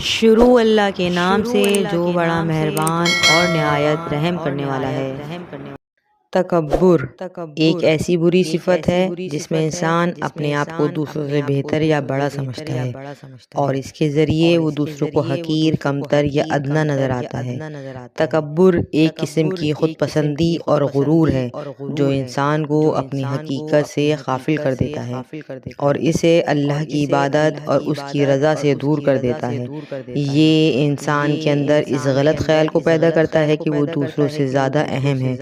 شروع اللہ کے نام سے جو بڑا مہربان اور نہایت رحم کرنے والا ہے۔ تکبر ایک ایسی بری صفت ہے جس میں انسان اپنے آپ کو دوسروں سے بہتر یا بڑا سمجھتا ہے اور اس کے ذریعے وہ دوسروں کو حقیر، کمتر یا ادنا نظر آتا ہے۔ تکبر ایک قسم کی خود پسندی اور غرور ہے جو انسان کو اپنی حقیقت سے غافل کر دیتا ہے اور اسے اللہ کی عبادت اور اس کی رضا سے دور کر دیتا ہے۔ یہ انسان کے اندر اس غلط خیال کو پیدا کرتا ہے کہ وہ دوسروں سے زیادہ اہم ہے،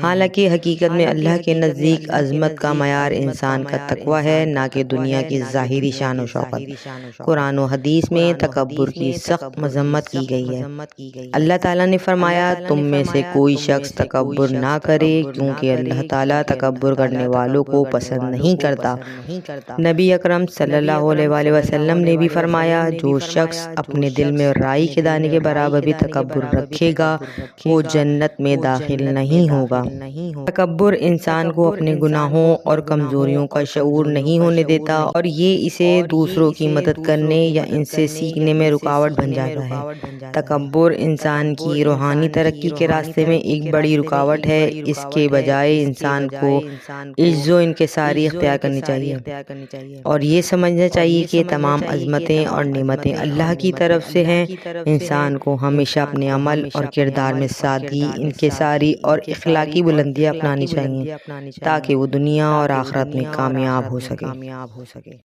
حالانکہ حقیقت میں اللہ کے نزدیک عظمت کا معیار انسان کا تقویٰ ہے، نہ کہ دنیا کی ظاہری شان و شوکت۔ قرآن و حدیث میں تکبر کی سخت مذمت کی گئی ہے۔ اللہ تعالیٰ نے فرمایا، تم میں سے کوئی شخص تکبر نہ کرے کیونکہ اللہ تعالیٰ تکبر کرنے والوں کو پسند نہیں کرتا۔ نبی اکرم صلی اللہ علیہ وآلہ وسلم نے بھی فرمایا، جو شخص اپنے دل میں رائی کے دانے کے برابر بھی تکبر رکھے گا وہ جنت میں داخل نہیں ہوگا۔ تکبر انسان کو اپنے گناہوں اور کمزوریوں کا شعور نہیں ہونے دیتا اور یہ اسے دوسروں کی مدد کرنے یا ان سے سیکھنے میں رکاوٹ بن جاتا ہے۔ تکبر انسان کی روحانی ترقی کے راستے میں ایک بڑی رکاوٹ ہے۔ اس کے بجائے انسان کو عجز و انکساری اختیار کرنی چاہیے اور یہ سمجھنا چاہیے کہ تمام عظمتیں اور نعمتیں اللہ کی طرف سے ہیں۔ انسان کو ہمیشہ اپنے عمل اور کردار میں سادگی، انکساری اور اخلاقی بلندیاں اپنانی چاہیے تاکہ وہ دنیا اور آخرت میں کامیاب ہو سکے۔